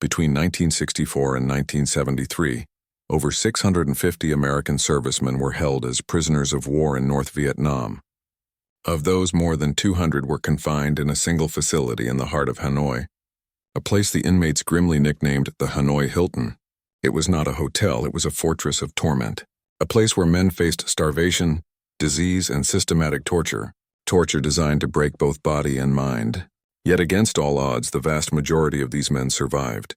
Between 1964 and 1973, over 650 American servicemen were held as prisoners of war in North Vietnam. Of those, more than 200 were confined in a single facility in the heart of Hanoi, a place the inmates grimly nicknamed the Hanoi Hilton. It was not a hotel, it was a fortress of torment, a place where men faced starvation, disease, and systematic torture designed to break both body and mind. Yet against all odds, the vast majority of these men survived.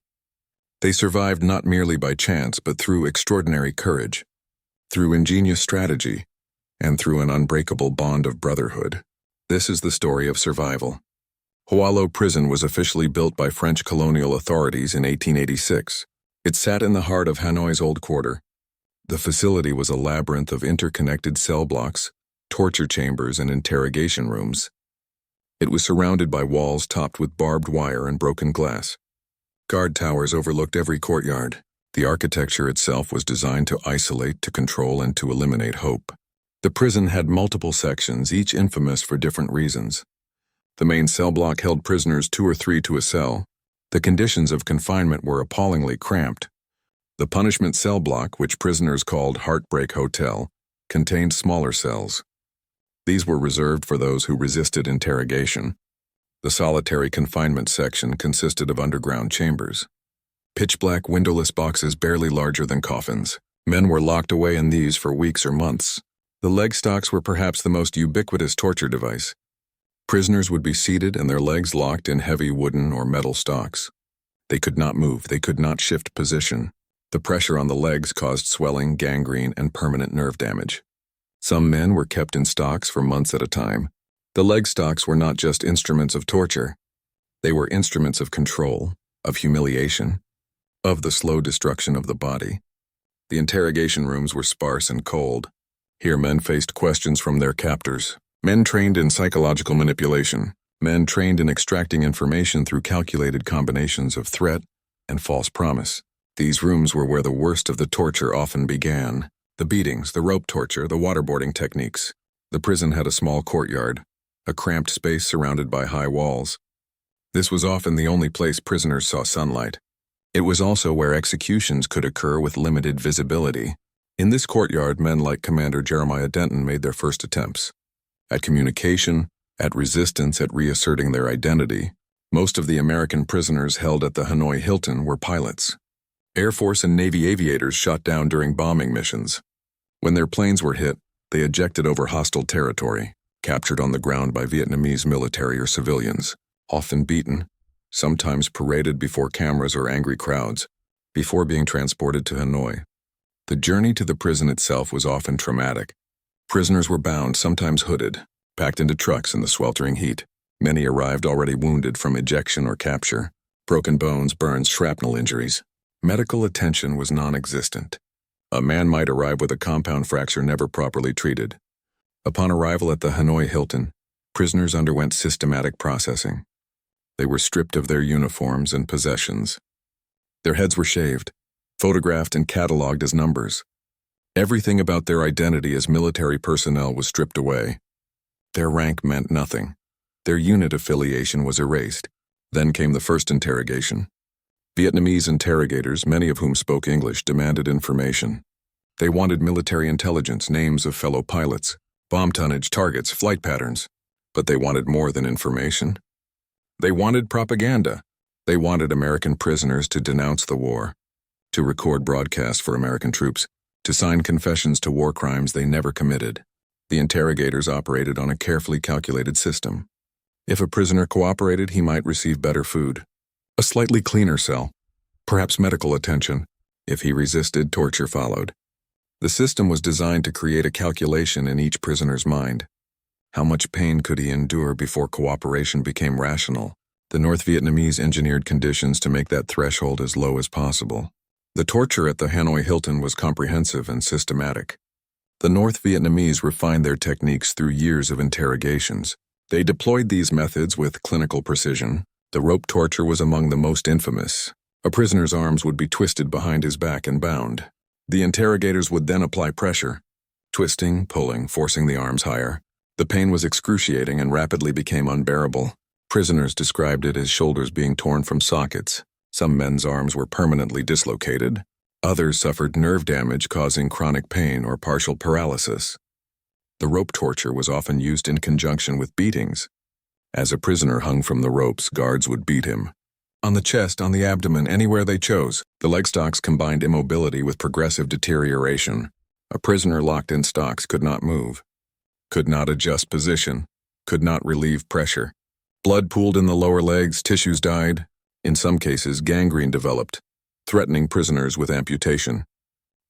They survived not merely by chance, but through extraordinary courage, through ingenious strategy, and through an unbreakable bond of brotherhood. This is the story of survival. Hoa Lo Prison was officially built by French colonial authorities in 1886. It sat in the heart of Hanoi's Old Quarter. The facility was a labyrinth of interconnected cell blocks, torture chambers, and interrogation rooms. It was surrounded by walls topped with barbed wire and broken glass. Guard towers overlooked every courtyard. The architecture itself was designed to isolate, to control, and to eliminate hope. The prison had multiple sections, each infamous for different reasons. The main cell block held prisoners 2 or 3 to a cell. The conditions of confinement were appallingly cramped. The punishment cell block, which prisoners called Heartbreak Hotel, contained smaller cells. These were reserved for those who resisted interrogation. The solitary confinement section consisted of underground chambers. Pitch-black windowless boxes barely larger than coffins. Men were locked away in these for weeks or months. The leg stocks were perhaps the most ubiquitous torture device. Prisoners would be seated and their legs locked in heavy wooden or metal stocks. They could not move, they could not shift position. The pressure on the legs caused swelling, gangrene, and permanent nerve damage. Some men were kept in stocks for months at a time. The leg stocks were not just instruments of torture. They were instruments of control, of humiliation, of the slow destruction of the body. The interrogation rooms were sparse and cold. Here men faced questions from their captors. Men trained in psychological manipulation. Men trained in extracting information through calculated combinations of threat and false promise. These rooms were where the worst of the torture often began. The beatings, the rope torture, the waterboarding techniques. The prison had a small courtyard, a cramped space surrounded by high walls. This was often the only place prisoners saw sunlight. It was also where executions could occur with limited visibility. In this courtyard, men like Commander Jeremiah Denton made their first attempts. At communication, at resistance, at reasserting their identity. Most of the American prisoners held at the Hanoi Hilton were pilots. Air Force and Navy aviators shot down during bombing missions. When their planes were hit, they ejected over hostile territory, captured on the ground by Vietnamese military or civilians, often beaten, sometimes paraded before cameras or angry crowds, before being transported to Hanoi. The journey to the prison itself was often traumatic. Prisoners were bound, sometimes hooded, packed into trucks in the sweltering heat. Many arrived already wounded from ejection or capture, broken bones, burns, shrapnel injuries. Medical attention was non-existent. A man might arrive with a compound fracture never properly treated. Upon arrival at the Hanoi Hilton, prisoners underwent systematic processing. They were stripped of their uniforms and possessions. Their heads were shaved, photographed and cataloged as numbers. Everything about their identity as military personnel was stripped away. Their rank meant nothing. Their unit affiliation was erased. Then came the first interrogation. Vietnamese interrogators, many of whom spoke English, demanded information. They wanted military intelligence, names of fellow pilots, bomb tonnage, targets, flight patterns. But they wanted more than information. They wanted propaganda. They wanted American prisoners to denounce the war, to record broadcasts for American troops, to sign confessions to war crimes they never committed. The interrogators operated on a carefully calculated system. If a prisoner cooperated, he might receive better food, a slightly cleaner cell, perhaps medical attention. If he resisted, torture followed. The system was designed to create a calculation in each prisoner's mind. How much pain could he endure before cooperation became rational? The North Vietnamese engineered conditions to make that threshold as low as possible. The torture at the Hanoi Hilton was comprehensive and systematic. The North Vietnamese refined their techniques through years of interrogations. They deployed these methods with clinical precision. The rope torture was among the most infamous. A prisoner's arms would be twisted behind his back and bound. The interrogators would then apply pressure, twisting, pulling, forcing the arms higher. The pain was excruciating and rapidly became unbearable. Prisoners described it as shoulders being torn from sockets, Some men's arms were permanently dislocated. Others suffered nerve damage causing chronic pain or partial paralysis. The rope torture was often used in conjunction with beatings. As a prisoner hung from the ropes, guards would beat him. On the chest, on the abdomen, anywhere they chose. The leg stocks combined immobility with progressive deterioration. A prisoner locked in stocks could not move, could not adjust position, could not relieve pressure. Blood pooled in the lower legs, tissues died. In some cases, gangrene developed, threatening prisoners with amputation.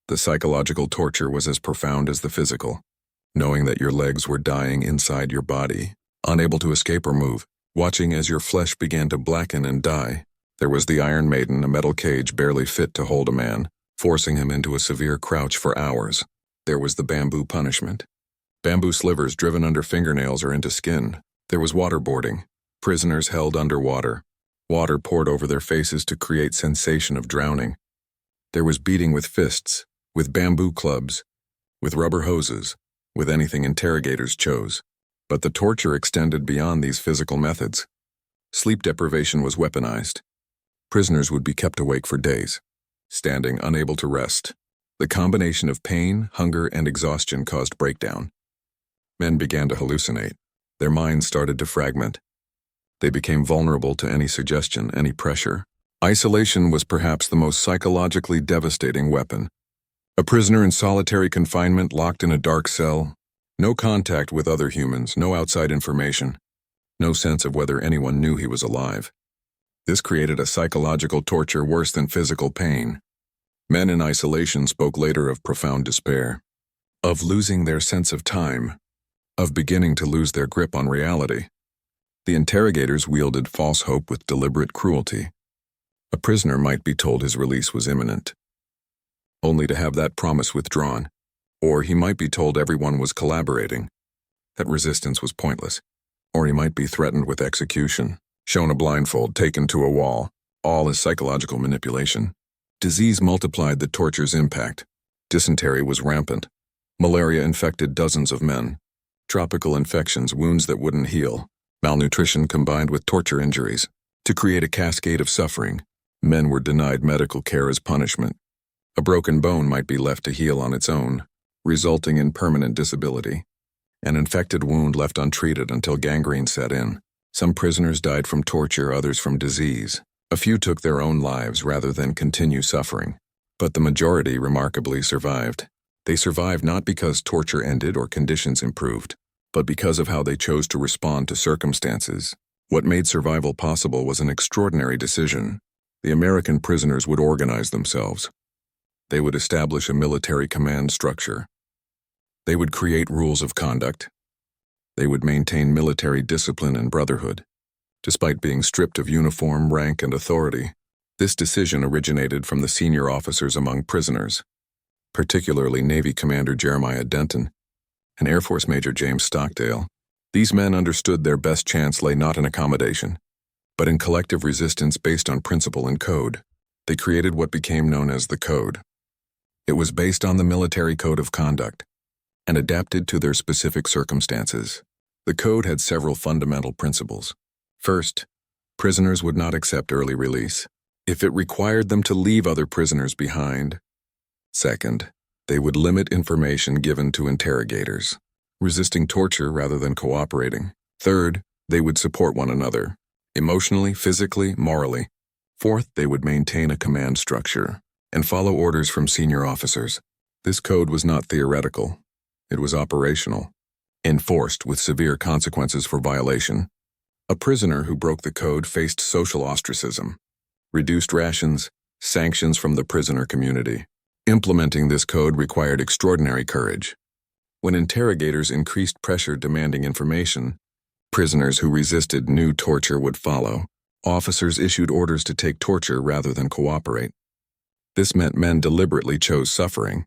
The psychological torture was as profound as the physical. Knowing that your legs were dying inside your body, unable to escape or move, watching as your flesh began to blacken and die. There was the Iron Maiden, a metal cage barely fit to hold a man, forcing him into a severe crouch for hours. There was the bamboo punishment. Bamboo slivers driven under fingernails or into skin. There was waterboarding. Prisoners held underwater. Water poured over their faces to create sensation of drowning. There was beating with fists, with bamboo clubs, with rubber hoses, with anything interrogators chose. But the torture extended beyond these physical methods. Sleep deprivation was weaponized. Prisoners would be kept awake for days, standing unable to rest. The combination of pain, hunger, and exhaustion caused breakdown. Men began to hallucinate. Their minds started to fragment. They became vulnerable to any suggestion, any pressure. Isolation was perhaps the most psychologically devastating weapon. A prisoner in solitary confinement locked in a dark cell. No contact with other humans, no outside information. No sense of whether anyone knew he was alive. This created a psychological torture worse than physical pain. Men in isolation spoke later of profound despair, of losing their sense of time, of beginning to lose their grip on reality. The interrogators wielded false hope with deliberate cruelty. A prisoner might be told his release was imminent, only to have that promise withdrawn. Or he might be told everyone was collaborating, that resistance was pointless. Or he might be threatened with execution, shown a blindfold, taken to a wall, all as psychological manipulation. Disease multiplied the torture's impact. Dysentery was rampant. Malaria infected dozens of men. Tropical infections, wounds that wouldn't heal. Malnutrition combined with torture injuries. To create a cascade of suffering, men were denied medical care as punishment. A broken bone might be left to heal on its own, resulting in permanent disability. An infected wound left untreated until gangrene set in. Some prisoners died from torture, others from disease. A few took their own lives rather than continue suffering. But the majority remarkably survived. They survived not because torture ended or conditions improved, but because of how they chose to respond to circumstances. What made survival possible was an extraordinary decision. The American prisoners would organize themselves. They would establish a military command structure. They would create rules of conduct. They would maintain military discipline and brotherhood. Despite being stripped of uniform, rank, and authority, this decision originated from the senior officers among prisoners, particularly Navy Commander Jeremiah Denton and Air Force Major James Stockdale. These men understood their best chance lay not in accommodation, but in collective resistance based on principle and code. They created what became known as the Code. It was based on the military code of conduct and adapted to their specific circumstances. The code had several fundamental principles. First, prisoners would not accept early release if it required them to leave other prisoners behind. Second, they would limit information given to interrogators, resisting torture rather than cooperating. Third, they would support one another, emotionally, physically, morally. Fourth, they would maintain a command structure and follow orders from senior officers. This code was not theoretical. It was operational, enforced with severe consequences for violation. A prisoner who broke the code faced social ostracism, reduced rations, sanctions from the prisoner community. Implementing this code required extraordinary courage. When interrogators increased pressure demanding information, prisoners who resisted knew torture would follow. Officers issued orders to take torture rather than cooperate. This meant men deliberately chose suffering.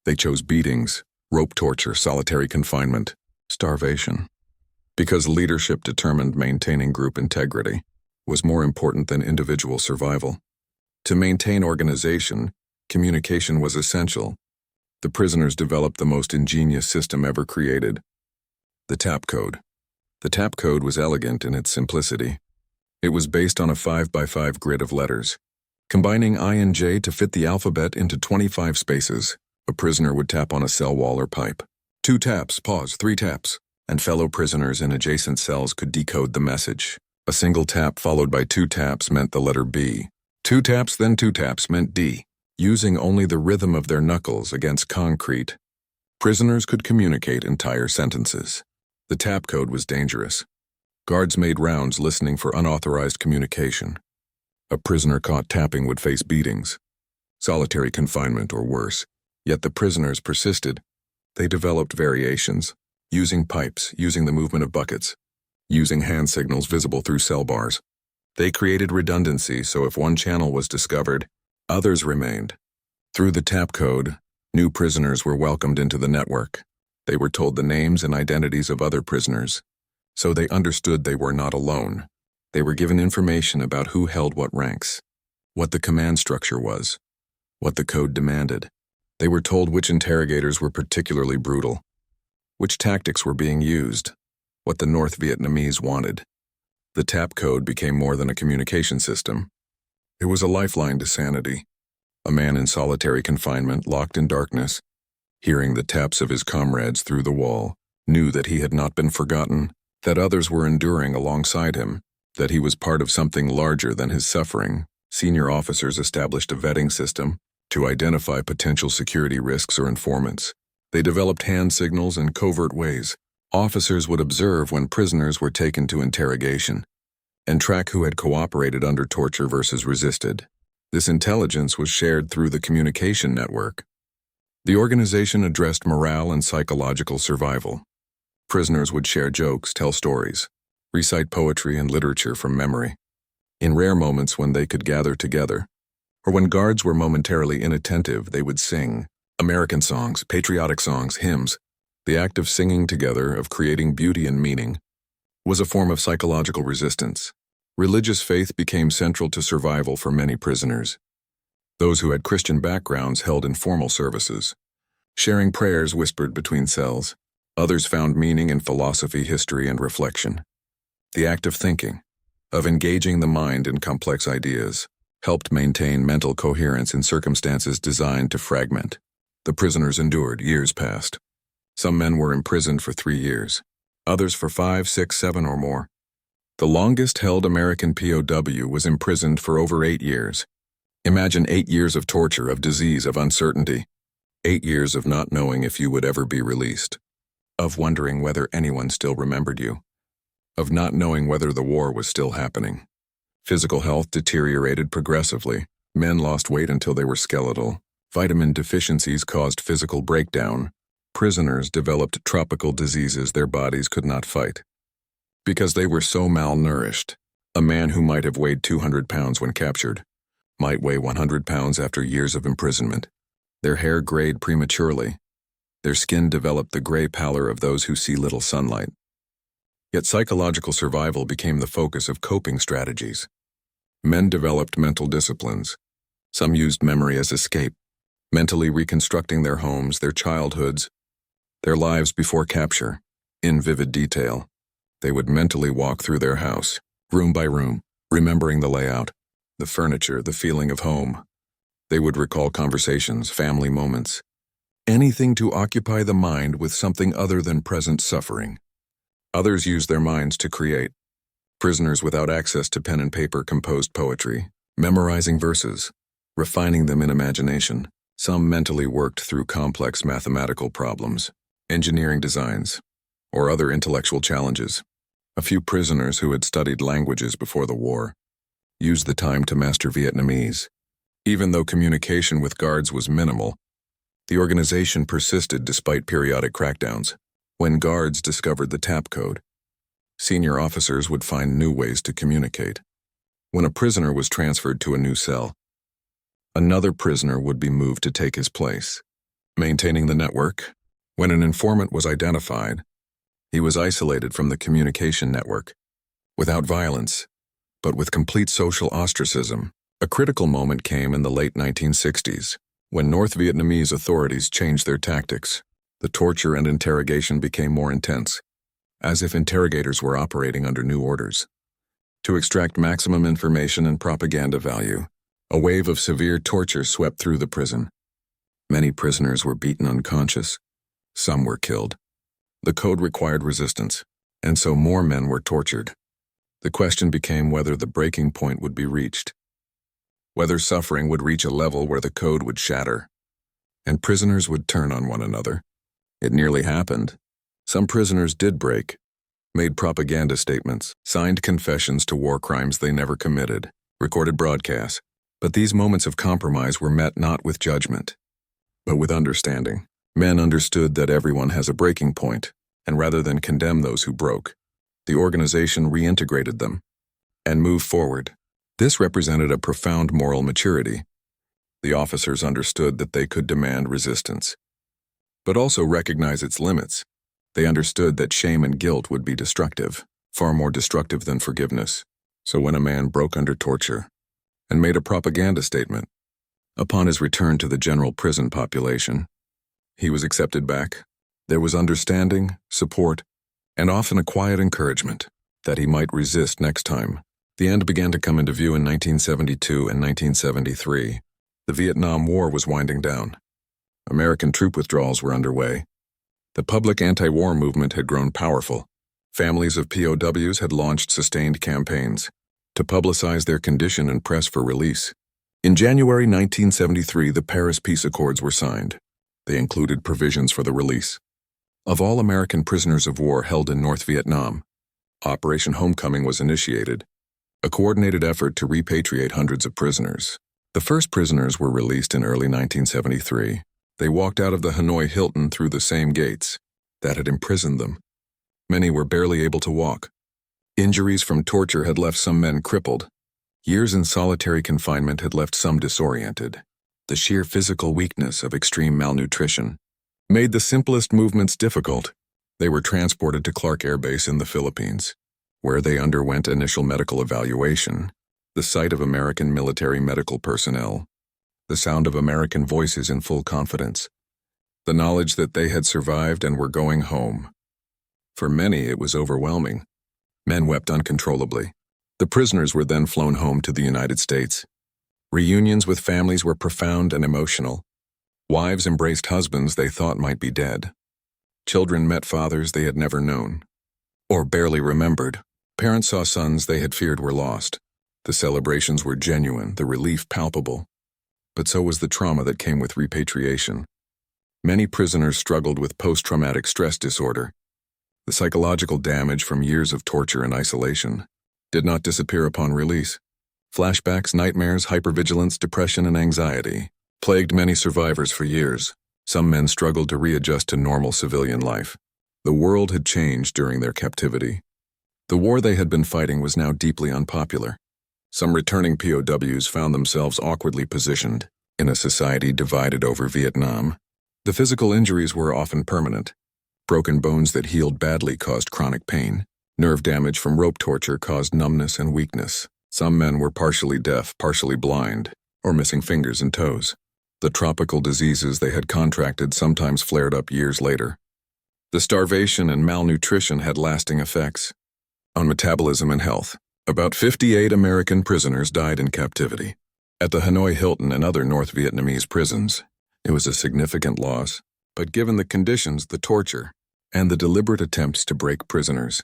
They chose beatings, rope torture, solitary confinement, starvation. Because leadership determined maintaining group integrity was more important than individual survival. To maintain organization, communication was essential. The prisoners developed the most ingenious system ever created, the tap code. The tap code was elegant in its simplicity. It was based on a 5x5 grid of letters, Combining I and J to fit the alphabet into 25 spaces, a prisoner would tap on a cell wall or pipe. 2 taps, pause, 3 taps, and fellow prisoners in adjacent cells could decode the message. A single tap followed by 2 taps meant the letter B. 2 taps, then 2 taps meant D. Using only the rhythm of their knuckles against concrete, prisoners could communicate entire sentences. The tap code was dangerous. Guards made rounds listening for unauthorized communication. A prisoner caught tapping would face beatings, solitary confinement or worse. Yet the prisoners persisted. They developed variations, using pipes, using the movement of buckets, using hand signals visible through cell bars. They created redundancy, so if one channel was discovered, others remained. Through the tap code, new prisoners were welcomed into the network. They were told the names and identities of other prisoners, so they understood they were not alone. They were given information about who held what ranks, what the command structure was, what the code demanded. They were told which interrogators were particularly brutal, which tactics were being used, what the North Vietnamese wanted. The tap code became more than a communication system. It was a lifeline to sanity. A man in solitary confinement, locked in darkness, hearing the taps of his comrades through the wall, knew that he had not been forgotten, that others were enduring alongside him, that he was part of something larger than his suffering. Senior officers established a vetting system to identify potential security risks or informants. They developed hand signals in covert ways. Officers would observe when prisoners were taken to interrogation and track who had cooperated under torture versus resisted. This intelligence was shared through the communication network. The organization addressed morale and psychological survival. Prisoners would share jokes, tell stories, recite poetry and literature from memory. In rare moments when they could gather together, or when guards were momentarily inattentive, they would sing American songs, patriotic songs, hymns. The act of singing together, of creating beauty and meaning, was a form of psychological resistance. Religious faith became central to survival for many prisoners. Those who had Christian backgrounds held informal services, sharing prayers whispered between cells. Others found meaning in philosophy, history, and reflection. The act of thinking, of engaging the mind in complex ideas, helped maintain mental coherence in circumstances designed to fragment. The prisoners endured. Years passed. Some men were imprisoned for 3 years, others for 5, 6, 7, or more. The longest-held American POW was imprisoned for over 8 years. Imagine 8 years of torture, of disease, of uncertainty. 8 years of not knowing if you would ever be released, of wondering whether anyone still remembered you, of not knowing whether the war was still happening. Physical health deteriorated progressively. Men lost weight until they were skeletal. Vitamin deficiencies caused physical breakdown. Prisoners developed tropical diseases their bodies could not fight. Because they were so malnourished, a man who might have weighed 200 pounds when captured might weigh 100 pounds after years of imprisonment. Their hair grayed prematurely. Their skin developed the gray pallor of those who see little sunlight. Yet psychological survival became the focus of coping strategies. Men developed mental disciplines. Some used memory as escape, mentally reconstructing their homes, their childhoods, their lives before capture, in vivid detail. They would mentally walk through their house, room by room, remembering the layout, the furniture, the feeling of home. They would recall conversations, family moments, anything to occupy the mind with something other than present suffering. Others used their minds to create. Prisoners without access to pen and paper composed poetry, memorizing verses, refining them in imagination. Some mentally worked through complex mathematical problems, engineering designs, or other intellectual challenges. A few prisoners who had studied languages before the war used the time to master Vietnamese. Even though communication with guards was minimal, the organization persisted despite periodic crackdowns. When guards discovered the tap code, senior officers would find new ways to communicate. When a prisoner was transferred to a new cell, another prisoner would be moved to take his place. Maintaining the network, when an informant was identified, he was isolated from the communication network, without violence, but with complete social ostracism. A critical moment came in the late 1960s, when North Vietnamese authorities changed their tactics. The torture and interrogation became more intense, as if interrogators were operating under new orders. To extract maximum information and propaganda value, A wave of severe torture swept through the prison. Many prisoners were beaten unconscious. Some were killed. The code required resistance, and so more men were tortured. The question became whether the breaking point would be reached, whether suffering would reach a level where the code would shatter, and prisoners would turn on one another. It nearly happened. Some prisoners did break, made propaganda statements, signed confessions to war crimes they never committed, recorded broadcasts. But these moments of compromise were met not with judgment, but with understanding. Men understood that everyone has a breaking point, and rather than condemn those who broke, the organization reintegrated them and moved forward. This represented a profound moral maturity. The officers understood that they could demand resistance, but also recognize its limits. They understood that shame and guilt would be destructive, far more destructive than forgiveness. So when a man broke under torture and made a propaganda statement, upon his return to the general prison population, he was accepted back. There was understanding, support, and often a quiet encouragement that he might resist next time. The end began to come into view in 1972 and 1973. The Vietnam War was winding down. American troop withdrawals were underway. The public anti-war movement had grown powerful. Families of POWs had launched sustained campaigns to publicize their condition and press for release. In January 1973, the Paris Peace Accords were signed. They included provisions for the release of all American prisoners of war held in North Vietnam. Operation Homecoming was initiated, a coordinated effort to repatriate hundreds of prisoners. The first prisoners were released in early 1973. They walked out of the Hanoi Hilton through the same gates that had imprisoned them. Many were barely able to walk. Injuries from torture had left some men crippled. Years in solitary confinement had left some disoriented. The sheer physical weakness of extreme malnutrition made the simplest movements difficult. They were transported to Clark Air Base in the Philippines, where they underwent initial medical evaluation. The sight of American military medical personnel, the sound of American voices in full confidence, the knowledge that they had survived and were going home. For many, it was overwhelming. Men wept uncontrollably. The prisoners were then flown home to the United States. Reunions with families were profound and emotional. Wives embraced husbands they thought might be dead. Children met fathers they had never known, or barely remembered. Parents saw sons they had feared were lost. The celebrations were genuine, the relief palpable. But so was the trauma that came with repatriation. Many prisoners struggled with post-traumatic stress disorder. The psychological damage from years of torture and isolation did not disappear upon release. Flashbacks, nightmares, hypervigilance, depression, and anxiety plagued many survivors for years. Some men struggled to readjust to normal civilian life. The world had changed during their captivity. The war they had been fighting was now deeply unpopular. Some returning POWs found themselves awkwardly positioned in a society divided over Vietnam. The physical injuries were often permanent. Broken bones that healed badly caused chronic pain. Nerve damage from rope torture caused numbness and weakness. Some men were partially deaf, partially blind, or missing fingers and toes. The tropical diseases they had contracted sometimes flared up years later. The starvation and malnutrition had lasting effects on metabolism and health. About 58 American prisoners died in captivity. At the Hanoi Hilton and other North Vietnamese prisons, it was a significant loss, but given the conditions, the torture, and the deliberate attempts to break prisoners,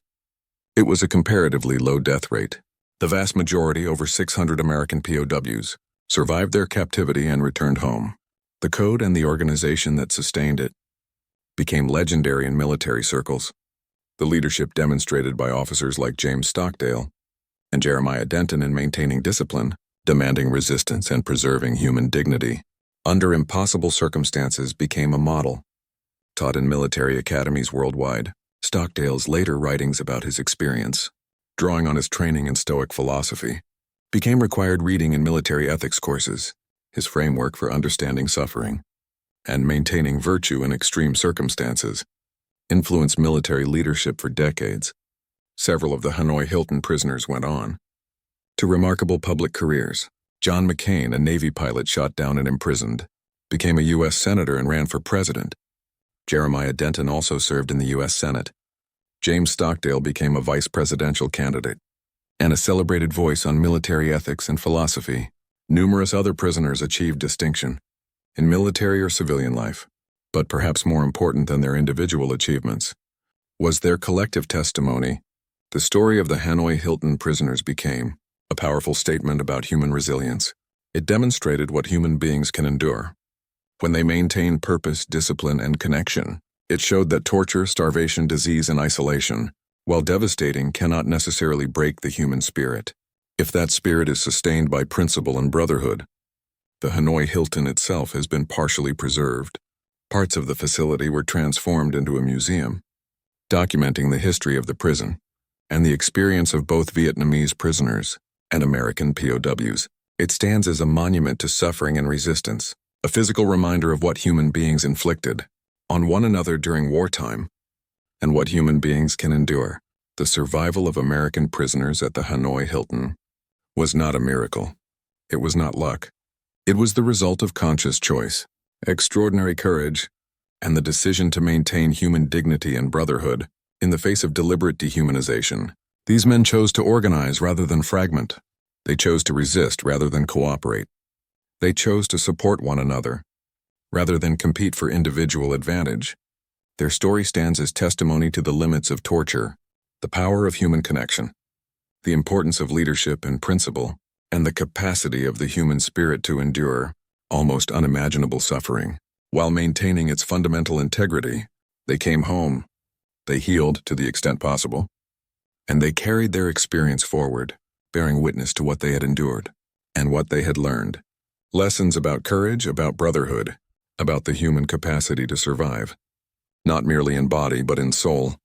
it was a comparatively low death rate. The vast majority, over 600 American POWs, survived their captivity and returned home. The code and the organization that sustained it became legendary in military circles. The leadership demonstrated by officers like James Stockdale and Jeremiah Denton in maintaining discipline, demanding resistance, and preserving human dignity under impossible circumstances became a model. Taught in military academies worldwide, Stockdale's later writings about his experience, drawing on his training in Stoic philosophy, became required reading in military ethics courses. His framework for understanding suffering and maintaining virtue in extreme circumstances influenced military leadership for decades. Several of the Hanoi Hilton prisoners went on to remarkable public careers. John McCain, a Navy pilot shot down and imprisoned, became a U.S. Senator and ran for president. Jeremiah Denton also served in the U.S. Senate. James Stockdale became a vice presidential candidate and a celebrated voice on military ethics and philosophy. Numerous other prisoners achieved distinction in military or civilian life, but perhaps more important than their individual achievements was their collective testimony. The story of the Hanoi Hilton prisoners became a powerful statement about human resilience. It demonstrated what human beings can endure when they maintain purpose, discipline, and connection. It showed that torture, starvation, disease, and isolation, while devastating, cannot necessarily break the human spirit, if that spirit is sustained by principle and brotherhood. The Hanoi Hilton itself has been partially preserved. Parts of the facility were transformed into a museum, documenting the history of the prison and the experience of both Vietnamese prisoners and American POWs. It stands as a monument to suffering and resistance, a physical reminder of what human beings inflicted on one another during wartime and what human beings can endure. The survival of American prisoners at the Hanoi Hilton was not a miracle. It was not luck. It was the result of conscious choice, extraordinary courage, and the decision to maintain human dignity and brotherhood in the face of deliberate dehumanization. These men chose to organize rather than fragment. They chose to resist rather than cooperate. They chose to support one another rather than compete for individual advantage. Their story stands as testimony to the limits of torture, the power of human connection, the importance of leadership and principle, and the capacity of the human spirit to endure almost unimaginable suffering. While maintaining its fundamental integrity, they came home, they healed to the extent possible, and they carried their experience forward, bearing witness to what they had endured and what they had learned. Lessons about courage, about brotherhood, about the human capacity to survive, not merely in body but in soul.